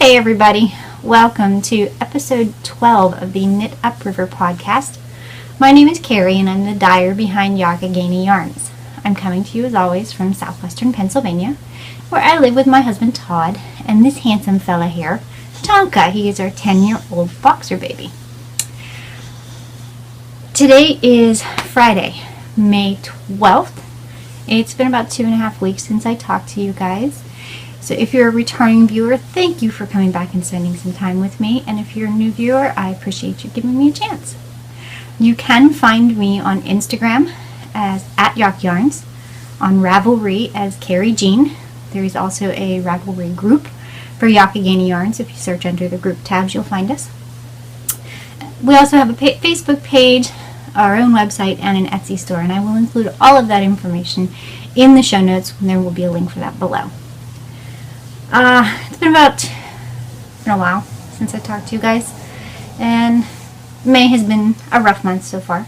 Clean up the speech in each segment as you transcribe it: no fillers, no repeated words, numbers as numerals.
Hey everybody, welcome to episode 12 of the Knit Upriver podcast. My name is Carrie and I'm the dyer behind Yakagani Yarns. I'm coming to you as always from southwestern Pennsylvania, where I live with my husband Todd and this handsome fella here, Tonka. He is our 10-year-old boxer baby. Today is Friday, May 12th. It's been about 2.5 weeks since I talked to you guys. So if you're a returning viewer, thank you for coming back and spending some time with me. And if you're a new viewer, I appreciate you giving me a chance. You can find me on Instagram as @YakYarns, on Ravelry as Carrie Jean. There is also a Ravelry group for Yakagani Yarns. If you search under the group tabs, you'll find us. We also have a Facebook page, our own website, and an Etsy store. And I will include all of that information in the show notes, and there will be a link for that below. It's been a while since I talked to you guys, and May has been a rough month so far,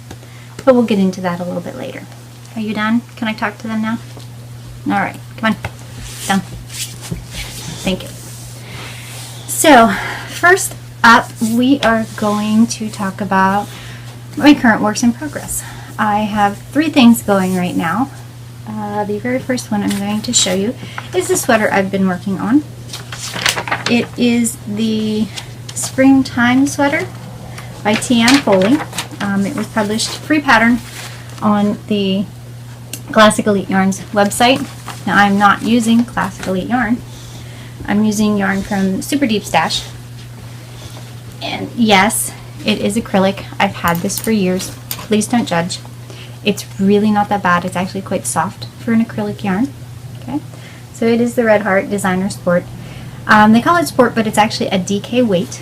but we'll get into that a little bit later. Are you done? Can I talk to them now? Alright, come on, done. Thank you. So, first up, we are going to talk about my current works in progress. I have 3 things going right now. The very first one I'm going to show you is the sweater I've been working on. It is the Springtime Sweater by T.M. Foley. It was published free pattern on the Classic Elite Yarns website. Now I'm not using Classic Elite yarn. I'm using yarn from Super Deep Stash. And yes, it is acrylic. I've had this for years. Please don't judge. It's really not that bad. It's actually quite soft for an acrylic yarn. Okay, so it is the Red Heart Designer Sport. They call it Sport, but it's actually a DK weight.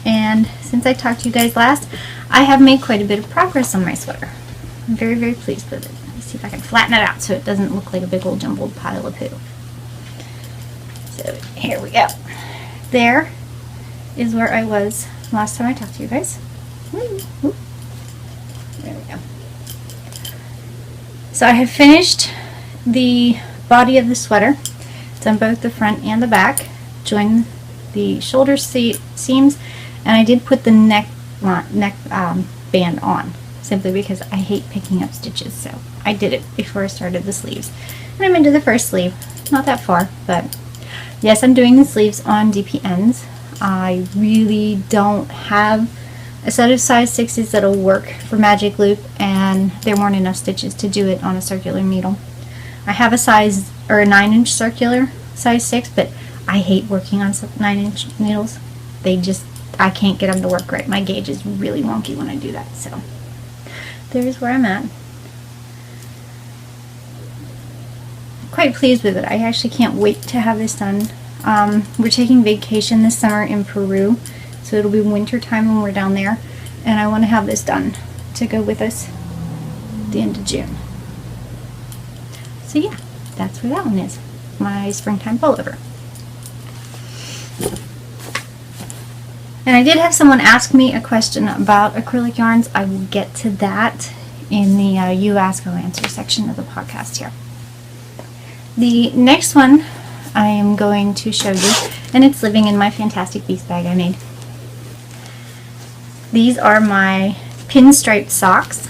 And since I talked to you guys last, I have made quite a bit of progress on my sweater. I'm very, very pleased with it. Let me see if I can flatten it out so it doesn't look like a big old jumbled pile of poo. So here we go. There is where I was last time I talked to you guys. There we go. So I have finished the body of the sweater. It's on both the front and the back. Joined the shoulder seams, and I did put the neck band on, simply because I hate picking up stitches. So I did it before I started the sleeves. And I'm into the first sleeve. Not that far, but yes, I'm doing the sleeves on DPNs. I really don't have a set of size 6s that'll work for Magic Loop, and there weren't enough stitches to do it on a circular needle. I have a 9-inch circular size 6, but I hate working on 9-inch needles. I can't get them to work right. My gauge is really wonky when I do that. So there's where I'm at. Quite pleased with it. I actually can't wait to have this done. We're taking vacation this summer in Peru. So it'll be winter time when we're down there, and I want to have this done to go with us at the end of June. So yeah, that's where that one is. My springtime pullover. And I did have someone ask me a question about acrylic yarns. I will get to that in the You Ask, I'll Answer section of the podcast here. The next one I am going to show you, and it's living in my Fantastic Beast bag I made. These are my pinstriped socks.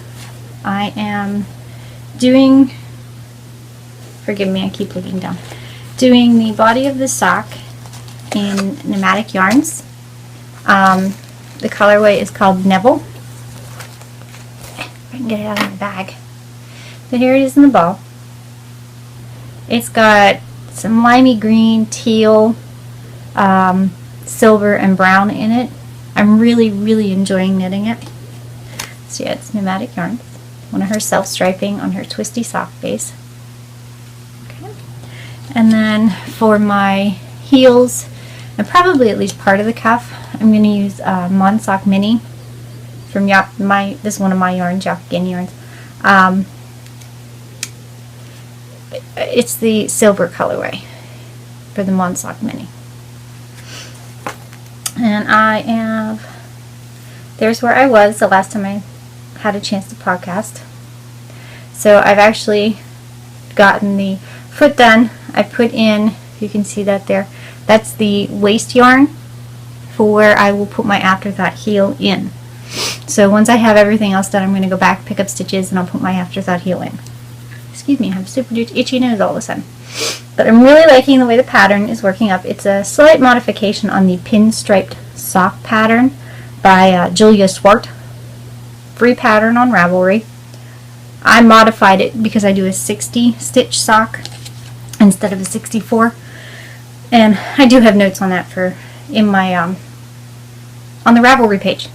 I am doing, forgive me, I keep looking down, doing the body of the sock in pneumatic yarns. The colorway is called Neville. If I can get it out of my bag. But here it is in the ball. It's got some limey green, teal, silver, and brown in it. I'm really, really enjoying knitting it. So yeah, it's pneumatic yarn. One of her self-striping on her twisty sock base. Okay. And then for my heels, and probably at least part of the cuff, I'm going to use Monsock Mini from this is one of my yarns, Yakagani Yarns. It's the silver colorway for the Monsock Mini. And there's where I was the last time I had a chance to podcast. So I've actually gotten the foot done. I put in, you can see that there, That's the waist yarn for where I will put my afterthought heel in. So once I have everything else done, I'm going to go back, pick up stitches, and I'll put my afterthought heel in. Excuse me, I have super itchy nose all of a sudden. But I'm really liking the way the pattern is working up. It's a slight modification on the pinstriped sock pattern by Julia Swart. Free pattern on Ravelry. I modified it because I do a 60 stitch sock instead of a 64. And I do have notes on that for in my on the Ravelry page.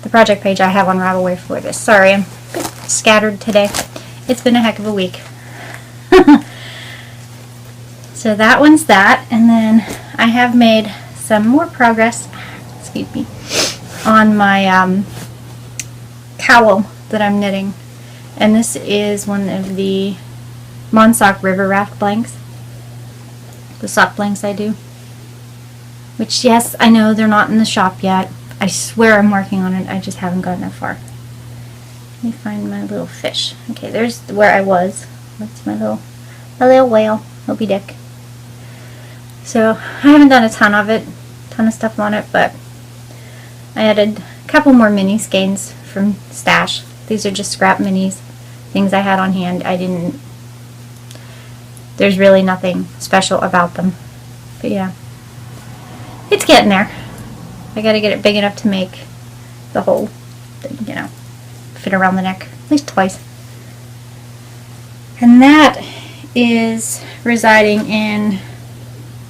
The project page I have on Ravelry for this. Sorry, I'm a bit scattered today. It's been a heck of a week. So that one's that, and then I have made some more progress, excuse me, on my cowl that I'm knitting. And this is one of the Monsock River Raft blanks. The sock blanks I do. Which, yes, I know they're not in the shop yet. I swear I'm working on it. I just haven't gotten that far. Let me find my little fish. Okay, there's where I was. That's my little whale. Moby Dick. So, I haven't done a ton of stuff on it, but I added a couple more mini skeins from Stash. These are just scrap minis. Things I had on hand. There's really nothing special about them. But yeah. It's getting there. I gotta get it big enough to make the whole thing, you know, fit around the neck at least twice. And that is residing in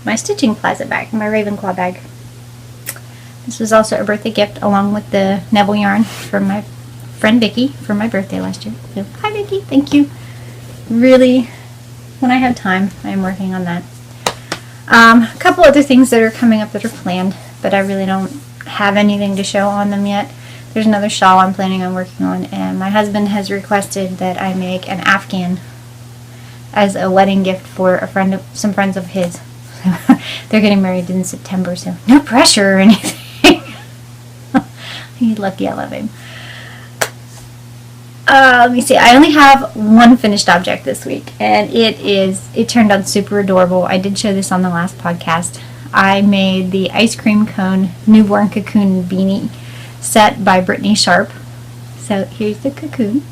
my stitching closet bag, my Ravenclaw bag. This was also a birthday gift along with the Neville yarn from my friend Vicki for my birthday last year. So, hi Vicki, thank you. Really, when I have time, I am working on that. A couple other things that are coming up that are planned, but I really don't have anything to show on them yet. There's another shawl I'm planning on working on, and my husband has requested that I make an Afghan as a wedding gift for some friends of his. They're getting married in September, so no pressure or anything. He's lucky I love him. Let me see. I only have one finished object this week, and it turned out super adorable. I did show this on the last podcast. I made the ice cream cone newborn cocoon beanie set by Brittany Sharp. So here's the cocoon,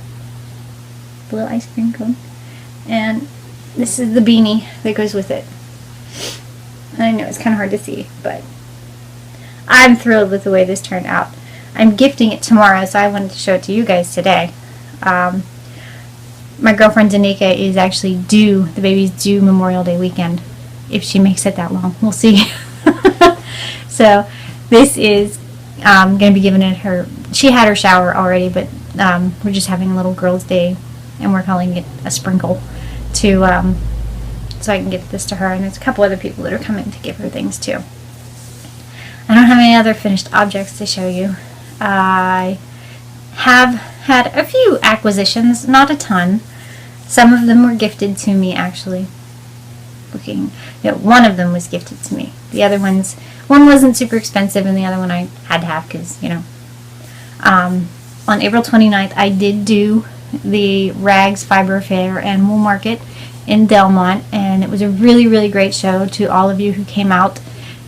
the little ice cream cone, and this is the beanie that goes with it. I know it's kind of hard to see, but I'm thrilled with the way this turned out. I'm gifting it tomorrow, so I wanted to show it to you guys today. My girlfriend Danica is actually due, the baby's due Memorial Day weekend, if she makes it that long. We'll see. So this is going to be given at her, she had her shower already, but we're just having a little girls' day, and we're calling it a sprinkle to so I can give this to her, and there's a couple other people that are coming to give her things too. I don't have any other finished objects to show you. I have had a few acquisitions, not a ton. Some of them were gifted to me, actually. One of them was gifted to me. The other ones, one wasn't super expensive, and the other one I had to have because, you know. On April 29th, I did do the Rags Fiber Fair and Wool Market in Delmont, and it was a really, really great show. To all of you who came out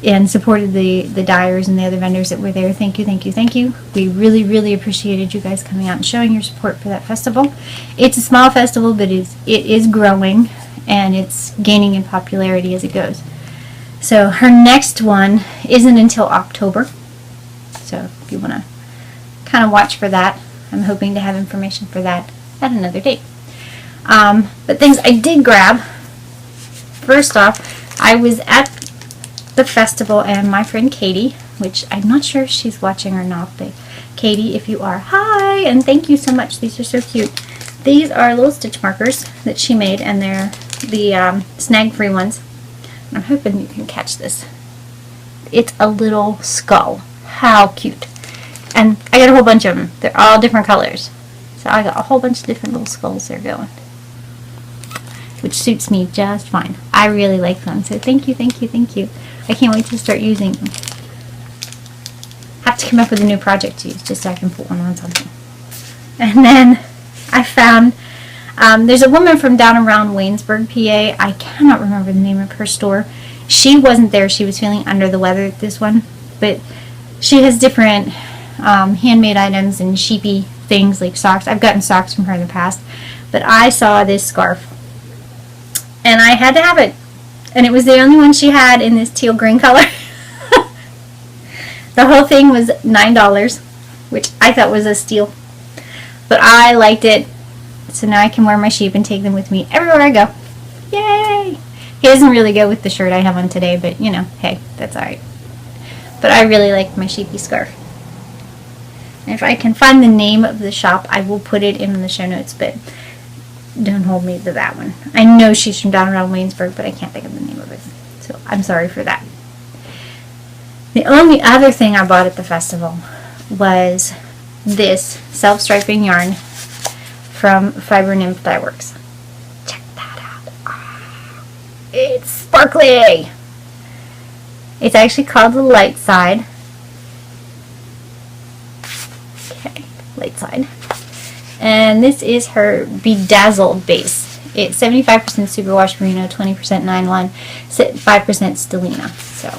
and supported the dyers and the other vendors that were there, thank you, thank you, thank you. We really, really appreciated you guys coming out and showing your support for that festival. It's a small festival, but it is growing, and it's gaining in popularity as it goes. So her next one isn't until October, so if you want to kind of watch for that, I'm hoping to have information for that at another date. But things I did grab, first off, I was at the festival, and my friend Katie, which I'm not sure if she's watching or not, but Katie, if you are, hi, and thank you so much. These are so cute. These are little stitch markers that she made, and they're the snag-free ones. And I'm hoping you can catch this. It's a little skull. How cute. And I got a whole bunch of them. They're all different colors. So I got a whole bunch of different little skulls there going, which suits me just fine. I really like them. So thank you, thank you, thank you. I can't wait to start using them. Have to come up with a new project to use just so I can put one on something. And then I found, there's a woman from down around Waynesburg, PA. I cannot remember the name of her store. She wasn't there. She was feeling under the weather at this one. But she has different handmade items and sheepy things like socks. I've gotten socks from her in the past. But I saw this scarf. And I had to have it. And it was the only one she had in this teal green color. The whole thing was $9, which I thought was a steal. But I liked it. So now I can wear my sheep and take them with me everywhere I go. Yay! He doesn't really go with the shirt I have on today, but you know, hey, that's alright. But I really like my sheepy scarf. And if I can find the name of the shop, I will put it in the show notes, but don't hold me to that one. I know she's from down around Waynesburg, but I can't think of the name of it. So I'm sorry for that. The only other thing I bought at the festival was this self-striping yarn from Fiber Nymph Dye Works. Check that out. Oh, it's sparkly! It's actually called the Light Side. Okay, Light Side. And this is her Bedazzled base. It's 75% superwash merino, 20% nylon, 5% stellina. So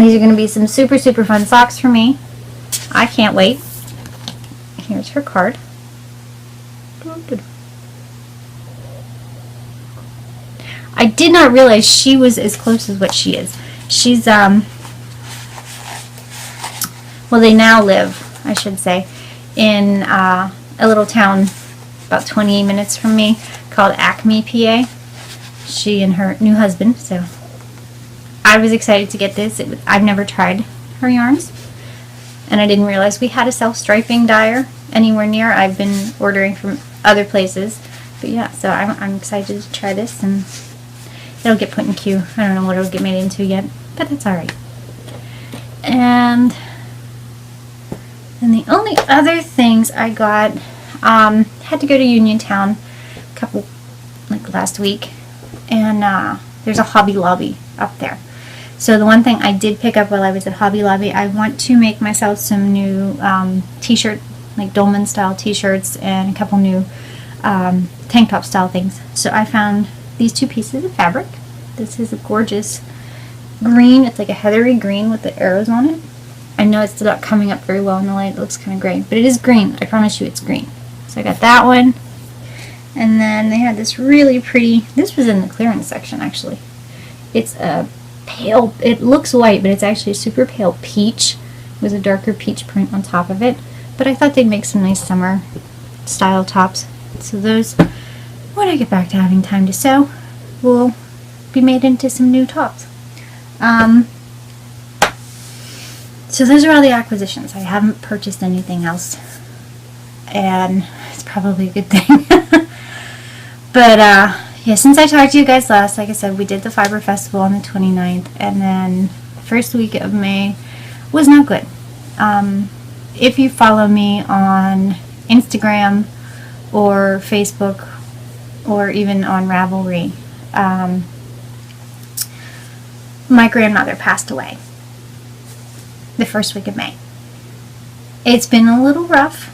these are going to be some super fun socks for me. I can't wait. Here's her card. I did not realize she was as close as what she is. She's well, they now live, I should say, in a little town about 28 minutes from me called Acme, PA. She and her new husband, so I was excited to get this. I've never tried her yarns, and I didn't realize we had a self-striping dyer anywhere near. I've been ordering from other places, but yeah, so I'm excited to try this, and it'll get put in queue. I don't know what it'll get made into yet, but that's alright. And then the only other things I got, had to go to Uniontown last week, and there's a Hobby Lobby up there. So the one thing I did pick up while I was at Hobby Lobby, I want to make myself some new t-shirt, like Dolman style t-shirts, and a couple new tank top style things. So I found these two pieces of fabric. This is a gorgeous green. It's like a heathery green with the arrows on it. I know it's not coming up very well in the light. It looks kind of gray, but it is green. I promise you it's green. So I got that one. And then they had this really pretty, this was in the clearance section actually. It's a pale, it looks white, but it's actually a super pale peach with a darker peach print on top of it. But I thought they'd make some nice summer style tops. So those, when I get back to having time to sew, will be made into some new tops. So those are all the acquisitions. I haven't purchased anything else, and it's probably a good thing. But yeah, since I talked to you guys last, like I said, we did the Fiber Festival on the 29th, and then the first week of May was not good. If you follow me on Instagram or Facebook or even on Ravelry, my grandmother passed away the first week of May. It's been a little rough.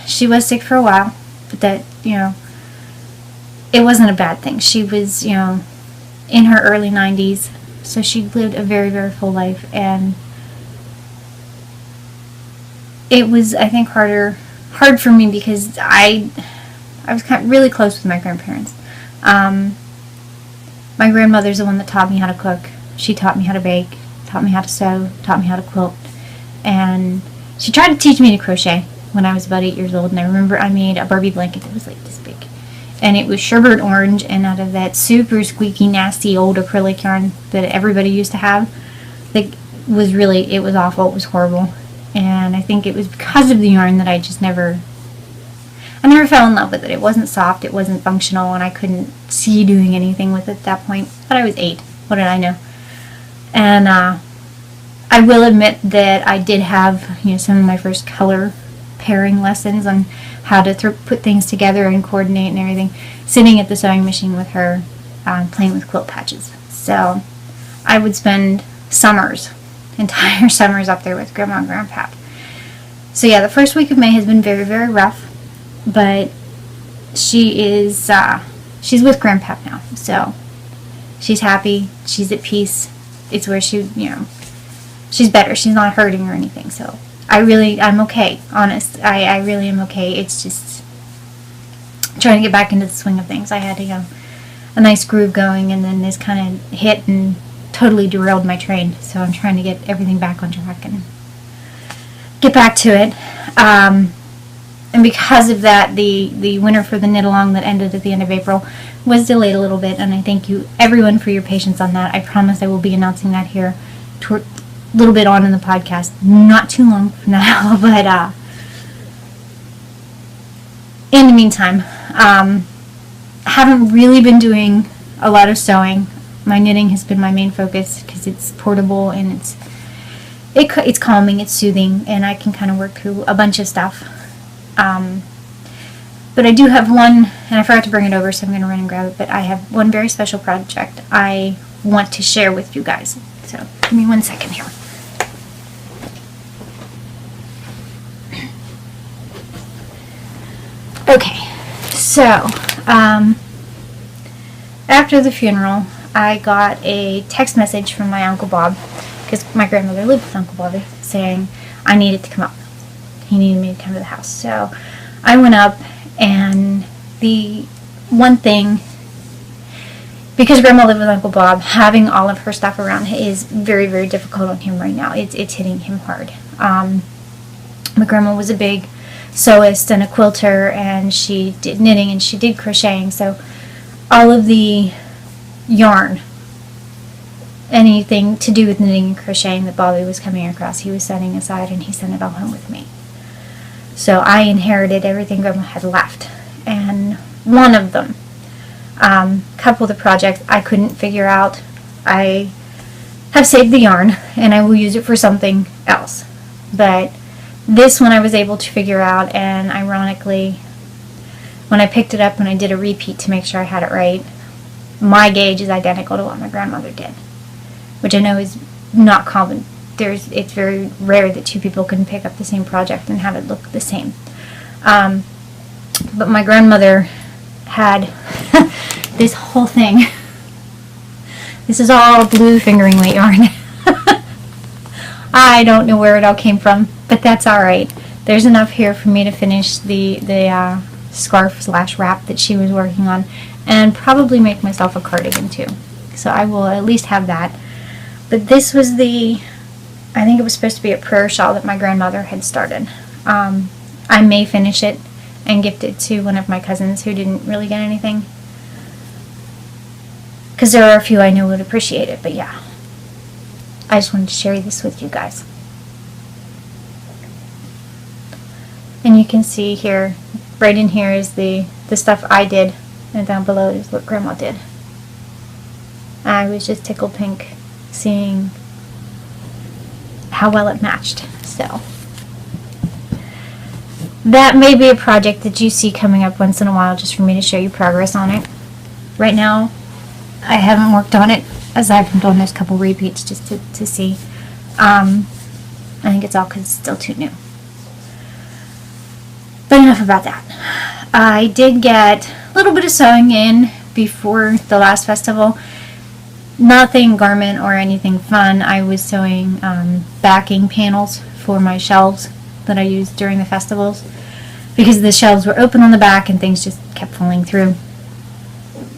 She was sick for a while, but that, it wasn't a bad thing. She was, in her early 90s, so she lived a very full life, and it was, I think, hard for me because I was really close with my grandparents. My grandmother's the one that taught me how to cook. She taught me how to bake, taught me how to sew, taught me how to quilt, and she tried to teach me to crochet when I was about 8 years old, and I remember I made a Barbie blanket that was like this big, and it was sherbet orange, and out of that super squeaky nasty old acrylic yarn that everybody used to have, it was awful, it was horrible, and I think it was because of the yarn that I never fell in love with it. It wasn't soft, it wasn't functional, and I couldn't see doing anything with it at that point. But I was 8. What did I know? And I will admit that I did have, some of my first color pairing lessons on how to put things together and coordinate and everything, sitting at the sewing machine with her, playing with quilt patches. So I would spend entire summers up there with Grandma and Grandpa. So yeah, the first week of May has been very rough. But she is, she's with Grandpa now, so She's happy. She's at peace. It's where she, she's better. She's not hurting or anything. So I'm okay. Honest. I really am okay. It's just trying to get back into the swing of things. I had a nice groove going, and then this kind of hit and totally derailed my train. So I'm trying to get everything back on track and get back to it. And because of that, the winner for the knit along that ended at the end of April was delayed a little bit, and I thank you everyone for your patience on that. I promise I will be announcing that here a little bit on in the podcast, not too long from now, but in the meantime, haven't really been doing a lot of sewing. My knitting has been my main focus because it's portable and it's calming, it's soothing, and I can kind of work through a bunch of stuff. But I do have one, and I forgot to bring it over, so I'm going to run and grab it, but I have one very special project I want to share with you guys. So give me 1 second here. Okay, so after the funeral, I got a text message from my Uncle Bob, because my grandmother lived with Uncle Bobby, saying I needed to come up. He needed me to come to the house. So I went up, and the one thing, because Grandma lived with Uncle Bob, having all of her stuff around is very, very difficult on him right now. It's hitting him hard. My grandma was a big sewist and a quilter, and she did knitting and she did crocheting. So all of the yarn, anything to do with knitting and crocheting that Bobby was coming across, he was setting aside, and he sent it all home with me. So I inherited everything Grandma had left. And one of them, couple of the projects I couldn't figure out, I have saved the yarn, and I will use it for something else. But this one I was able to figure out, and ironically, when I picked it up and I did a repeat to make sure I had it right, my gauge is identical to what my grandmother did, which I know is not common. It's very rare that two people can pick up the same project and have it look the same. But my grandmother had this whole thing. This is all blue fingering weight yarn. I don't know where it all came from, but that's alright. There's enough here for me to finish the scarf / wrap that she was working on, and probably make myself a cardigan too. So I will at least have that. But this was I think it was supposed to be a prayer shawl that my grandmother had started. I may finish it and gift it to one of my cousins who didn't really get anything, because there are a few I know would appreciate it. But yeah, I just wanted to share this with you guys. And you can see here, right in here is the stuff I did, and down below is what Grandma did. I was just tickled pink seeing how well it matched. So that may be a project that you see coming up once in a while, just for me to show you progress on it. Right now I haven't worked on it, aside from doing those couple repeats just to see. I think it's all because it's still too new. But enough about that. I did get a little bit of sewing in before the last festival. Nothing garment or anything fun. I was sewing backing panels for my shelves that I used during the festivals, because the shelves were open on the back and things just kept falling through,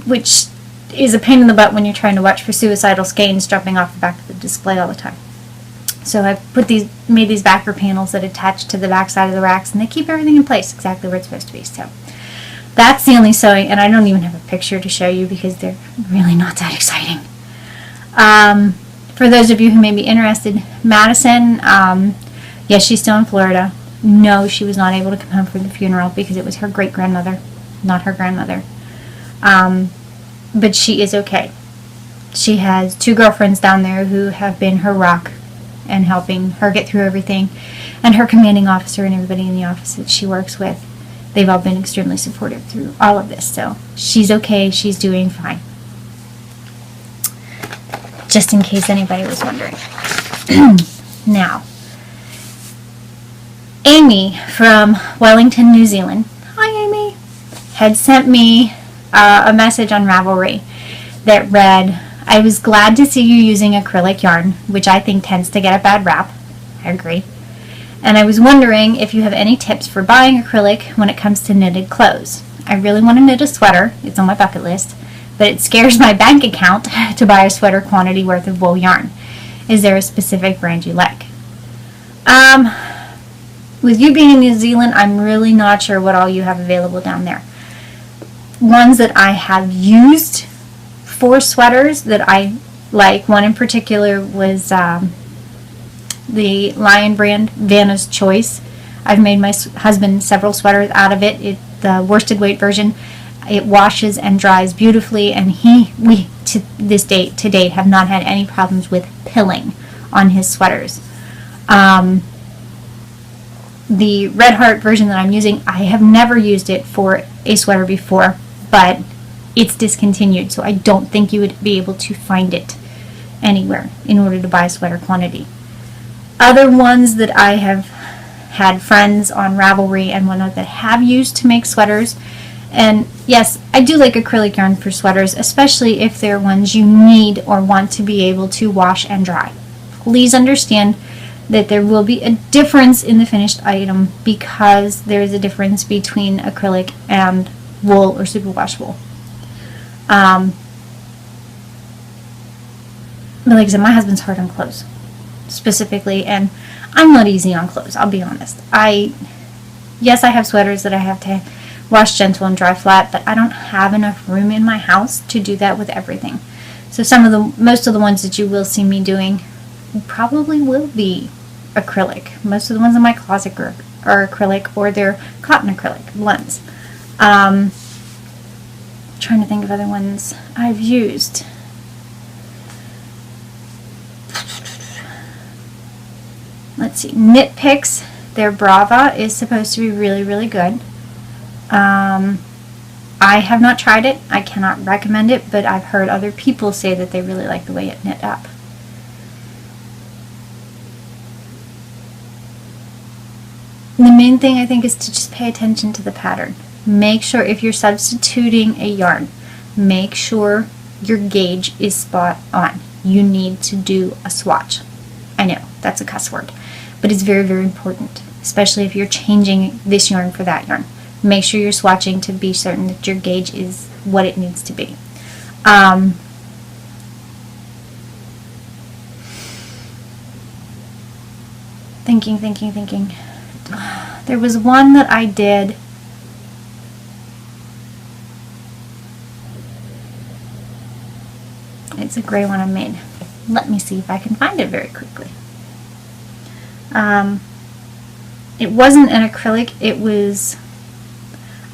which is a pain in the butt when you're trying to watch for suicidal skeins dropping off the back of the display all the time. So I made these backer panels that attach to the back side of the racks, and they keep everything in place exactly where it's supposed to be. So that's the only sewing, and I don't even have a picture to show you because they're really not that exciting. For those of you who may be interested, Madison, yes, she's still in Florida. No, she was not able to come home for the funeral because it was her great-grandmother, not her grandmother. But she is okay. She has 2 girlfriends down there who have been her rock and helping her get through everything, and her commanding officer and everybody in the office that she works with. They've all been extremely supportive through all of this. So she's okay. She's doing fine. Just in case anybody was wondering. Now, Amy from Wellington, New Zealand, hi Amy, had sent me a message on Ravelry that read, I was glad to see you using acrylic yarn, which I think tends to get a bad rap. I agree. And I was wondering if you have any tips for buying acrylic when it comes to knitted clothes. I really want to knit a sweater. It's on my bucket list, but it scares my bank account to buy a sweater quantity worth of wool yarn. Is there a specific brand you like? With you being in New Zealand, I'm really not sure what all you have available down there. Ones that I have used for sweaters that I like, one in particular was the Lion brand, Vanna's Choice. I've made my husband several sweaters out of it. The worsted weight version. It washes and dries beautifully, and we to date have not had any problems with pilling on his sweaters. The Red Heart version that I'm using, I have never used it for a sweater before, but it's discontinued, so I don't think you would be able to find it anywhere in order to buy a sweater quantity. Other ones that I have had friends on Ravelry and whatnot that have used to make sweaters, and yes, I do like acrylic yarn for sweaters, especially if they're ones you need or want to be able to wash and dry. Please understand that there will be a difference in the finished item because there is a difference between acrylic and wool or superwash wool. But like I said, my husband's hard on clothes specifically, and I'm not easy on clothes, I'll be honest. Yes, I have sweaters that I have to wash gentle and dry flat, but I don't have enough room in my house to do that with everything. So most of the ones that you will see me doing probably will be acrylic. Most of the ones in my closet are acrylic, or they're cotton acrylic blends. Trying to think of other ones I've used. Let's see, Knit Picks, their Brava is supposed to be really, really good. I have not tried it. I cannot recommend it, but I've heard other people say that they really like the way it knit up. The main thing I think is to just pay attention to the pattern. Make sure if you're substituting a yarn, make sure your gauge is spot on. You need to do a swatch. I know, that's a cuss word, but it's very, very important, especially if you're changing this yarn for that yarn. Make sure you're swatching to be certain that your gauge is what it needs to be. Thinking. There was one that I did. It's a gray one I made. Let me see if I can find it very quickly. It wasn't an acrylic, it was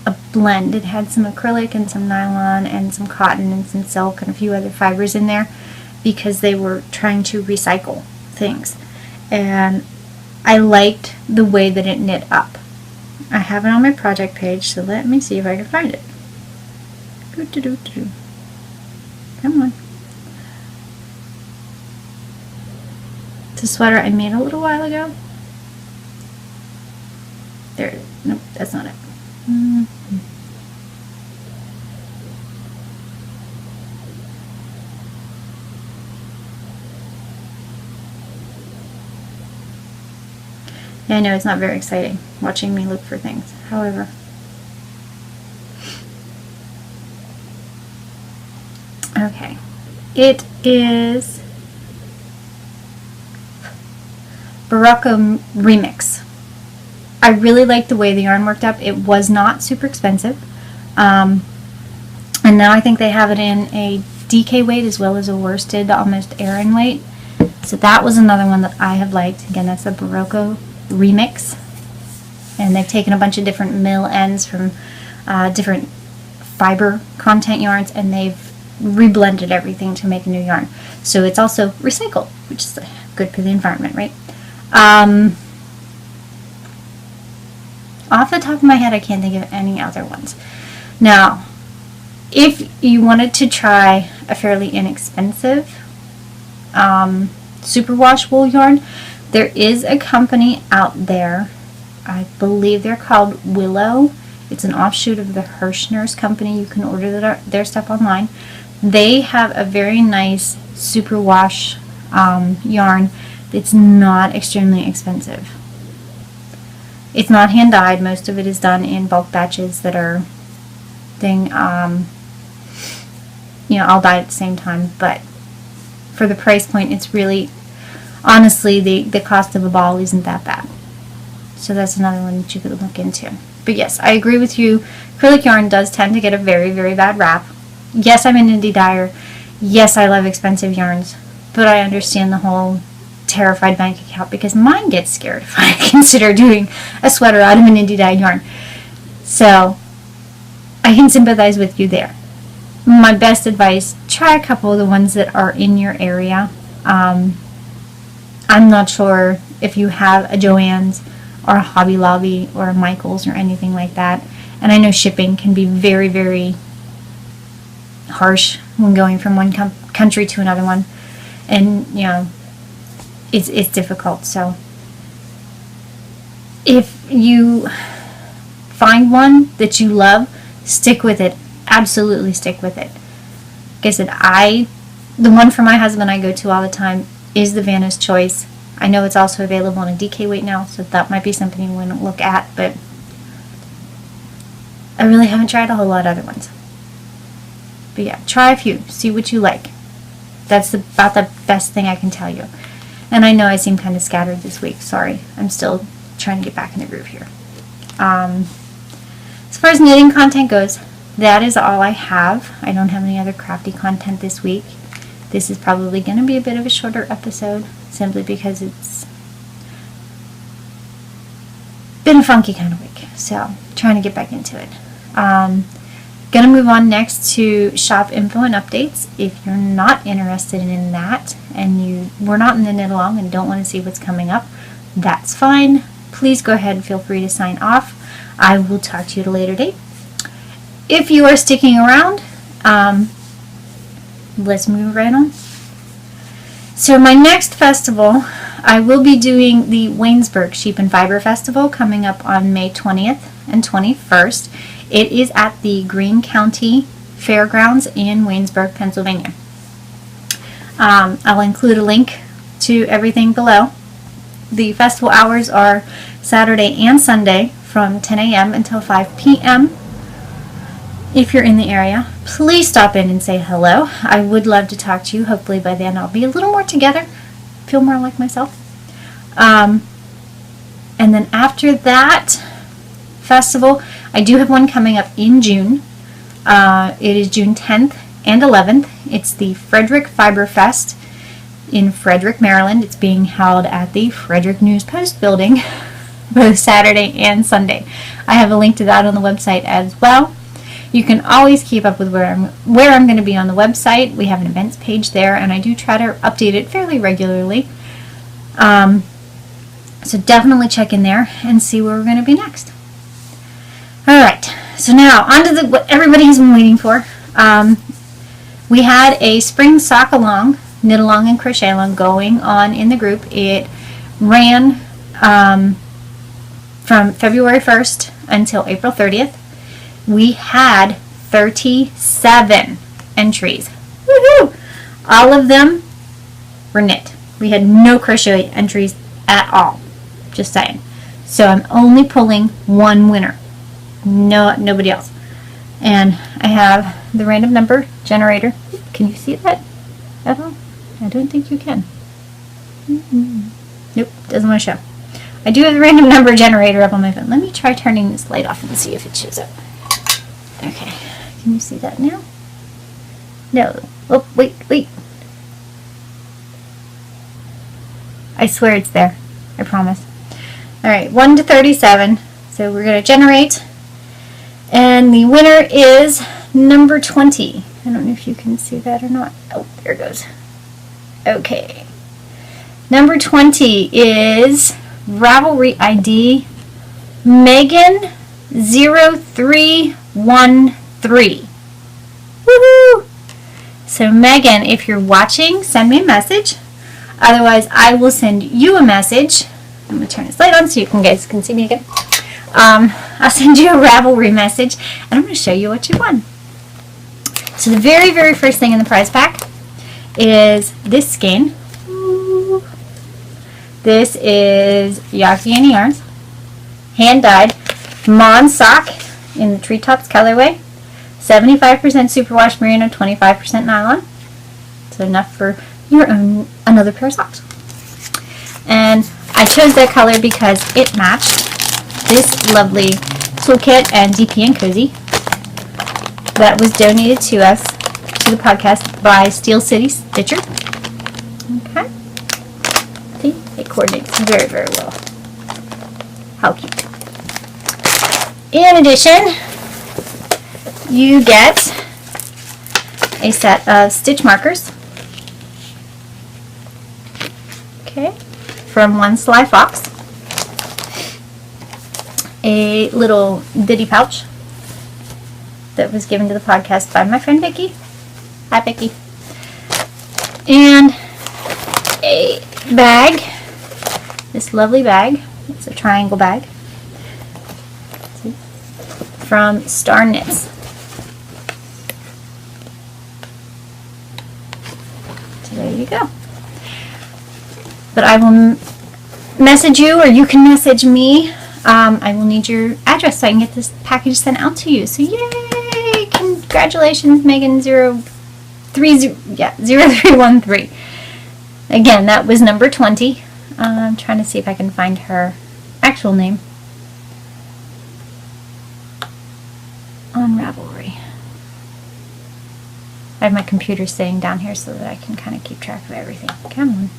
a blend. It had some acrylic and some nylon and some cotton and some silk and a few other fibers in there because they were trying to recycle things. And I liked the way that it knit up. I have it on my project page, so let me see if I can find it. Come on. It's a sweater I made a little while ago. There, nope, that's not it. Yeah, I know it's not very exciting watching me look for things. However, okay, it is Barocco Remix. I really liked the way the yarn worked up. It was not super expensive. And now I think they have it in a DK weight as well as a worsted, almost Aran weight. So that was another one that I have liked. Again, that's the Barocco Remix. And they've taken a bunch of different mill ends from different fiber content yarns, and they've reblended everything to make a new yarn. So it's also recycled, which is good for the environment, right? Off the top of my head, I can't think of any other ones. Now, if you wanted to try a fairly inexpensive superwash wool yarn, there is a company out there. I believe they're called Willow. It's an offshoot of the Hirschner's company. You can order their stuff online. They have a very nice superwash yarn. It's not extremely expensive. It's not hand dyed. Most of it is done in bulk batches that are all dyed at the same time. But for the price point, it's really, honestly, the cost of a ball isn't that bad. So that's another one that you could look into. But yes, I agree with you. Acrylic yarn does tend to get a very, very bad rap. Yes, I'm an indie dyer. Yes, I love expensive yarns. But I understand the whole terrified bank account, because mine gets scared if I consider doing a sweater out of an indie dyed yarn. So I can sympathize with you there. My best advice, try a couple of the ones that are in your area. I'm not sure if you have a Joann's or a Hobby Lobby or a Michael's or anything like that. And I know shipping can be very, very harsh when going from one country to another one. And, it's difficult. So if you find one that you love, stick with it. Absolutely stick with it. Like I said, the one for my husband I go to all the time is the Vanna's Choice. I know it's also available in a DK weight now, so that might be something you want to look at, but I really haven't tried a whole lot of other ones. But yeah, try a few. See what you like. That's about the best thing I can tell you. And I know I seem kind of scattered this week. Sorry. I'm still trying to get back in the groove here. As far as knitting content goes, that is all I have. I don't have any other crafty content this week. This is probably going to be a bit of a shorter episode, simply because it's been a funky kind of week. So, trying to get back into it. Going to move on next to shop info and updates. If you're not interested in that and you were not in the knit along and don't want to see what's coming up, that's fine. Please go ahead and feel free to sign off. I will talk to you at a later date. If you are sticking around, let's move right on. So my next festival, I will be doing the Waynesburg Sheep and Fiber Festival coming up on May 20th and 21st. It is at the Greene County Fairgrounds in Waynesburg, Pennsylvania. I'll include a link to everything below. The festival hours are Saturday and Sunday from 10 a.m. until 5 p.m. If you're in the area, please stop in and say hello. I would love to talk to you. Hopefully by then I'll be a little more together, feel more like myself. And then after that festival, I do have one coming up in June. It is June 10th and 11th. It's the Frederick Fiber Fest in Frederick, Maryland. It's being held at the Frederick News Post building both Saturday and Sunday. I have a link to that on the website as well. You can always keep up with where I'm going to be on the website. We have an events page there, and I do try to update it fairly regularly. So definitely check in there and see where we're going to be next. Alright, so now on to what everybody has been waiting for. We had a spring sock along, knit along and crochet along going on in the group. It ran from February 1st until April 30th. We had 37 entries. Woohoo! All of them were knit. We had no crochet entries at all. Just saying. So I'm only pulling one winner. Nobody else. And I have the random number generator. Can you see that at all? I don't think you can. Nope, doesn't want to show. I do have the random number generator up on my phone. Let me try turning this light off and see if it shows up. Okay, can you see that now? No. Oh, wait. I swear it's there. I promise. Alright, 1 to 37. So we're going to generate. And the winner is number 20. I don't know if you can see that or not. Oh, there it goes. Okay. Number 20 is Ravelry ID Megan 0313. Woohoo! So Megan, if you're watching, send me a message. Otherwise, I will send you a message. I'm going to turn this light on so you guys can see me again. I'll send you a Ravelry message, and I'm going to show you what you won. So the very, very first thing in the prize pack is this skein. This is Yaki and Yarns, hand-dyed Mon sock in the Treetops colorway, 75% superwash merino, 25% nylon. So enough for your own another pair of socks. And I chose that color because it matched this lovely toolkit and DP and Cozy that was donated to us, to the podcast, by Steel City Stitcher. Okay. See, it coordinates very, very well. How cute. In addition, you get a set of stitch markers. Okay. From One Sly Fox. A little ditty pouch that was given to the podcast by my friend Vicki. Hi, Vicki. And a bag. This lovely bag. It's a triangle bag. See? From Star Knits. So there you go. But I will message you, or you can message me. I will need your address so I can get this package sent out to you. So yay! Congratulations, Megan 0313. Again, that was number 20. I'm trying to see if I can find her actual name on Ravelry. I have my computer sitting down here so that I can kind of keep track of everything. Come on.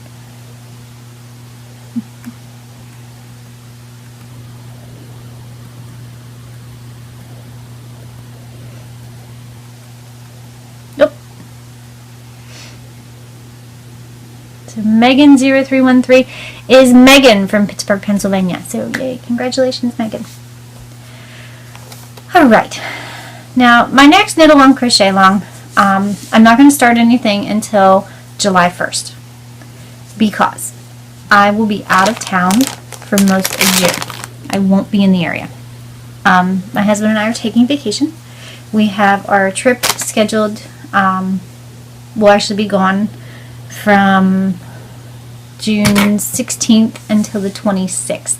So Megan 0313 is Megan from Pittsburgh, Pennsylvania. So yay, congratulations, Megan. Alright, now my next knit along crochet along, I'm not going to start anything until July 1st because I will be out of town for most of the year. I won't be in the area. My husband and I are taking vacation. We have our trip scheduled. We'll actually be gone from June 16th until the 26th.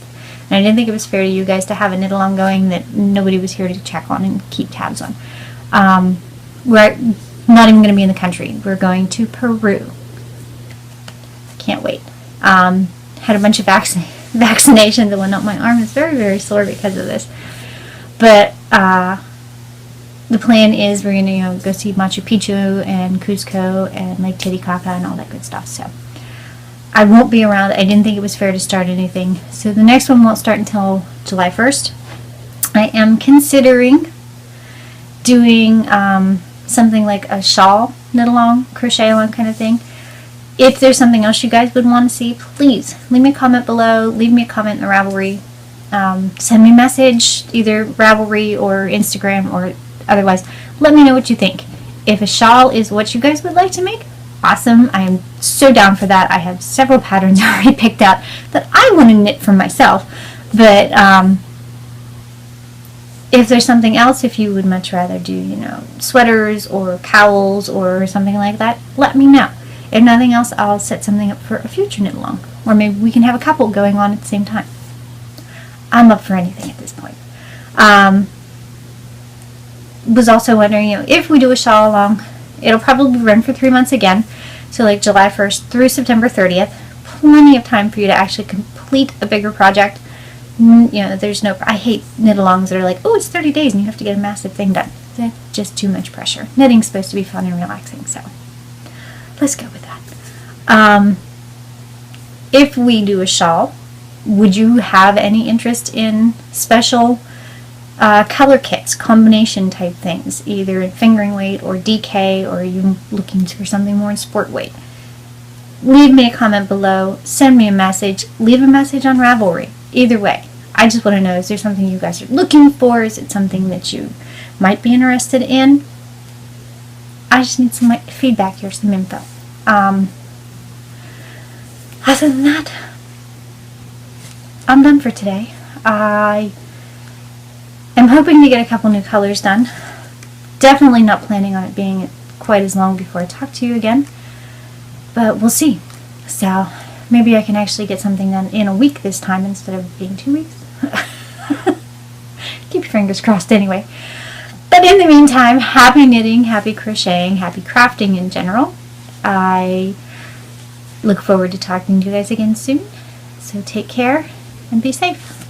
And I didn't think it was fair to you guys to have a knit along going that nobody was here to check on and keep tabs on. We're not even going to be in the country. We're going to Peru. Can't wait. Had a bunch of vaccinations and whatnot. My arm is very, very sore because of this. But the plan is we're going to go see Machu Picchu and Cusco and Lake Titicaca and all that good stuff. So I won't be around. I didn't think it was fair to start anything. So the next one won't start until July 1st. I am considering doing something like a shawl knit along, crochet along kind of thing. If there's something else you guys would want to see, please leave me a comment below. Leave me a comment in the Ravelry. Send me a message, either Ravelry or Instagram or otherwise. Let me know what you think. If a shawl is what you guys would like to make, awesome. I am so down for that. I have several patterns already picked out that I want to knit for myself. But if there's something else, if you would much rather do, sweaters or cowls or something like that, let me know. If nothing else, I'll set something up for a future knit along. Or maybe we can have a couple going on at the same time. I'm up for anything at this point. Was also wondering, if we do a shawl along, it'll probably run for 3 months again. So like July 1st through September 30th. Plenty of time for you to actually complete a bigger project. There's no, I hate knit alongs that are like, oh, it's 30 days and you have to get a massive thing done. That's just too much pressure. Knitting's supposed to be fun and relaxing, so let's go with that. If we do a shawl, would you have any interest in special color kits, combination type things, either in fingering weight or DK, or are you looking for something more in sport weight? Leave me a comment below, send me a message, leave a message on Ravelry. Either way, I just want to know, is there something you guys are looking for? Is it something that you might be interested in? I just need some feedback here, some info. Other than that, I'm done for today. I am hoping to get a couple new colors done. Definitely not planning on it being quite as long before I talk to you again, but we'll see. So maybe I can actually get something done in a week this time instead of being 2 weeks. Keep your fingers crossed anyway. But in the meantime, happy knitting, happy crocheting, happy crafting in general. I look forward to talking to you guys again soon. So take care and be safe.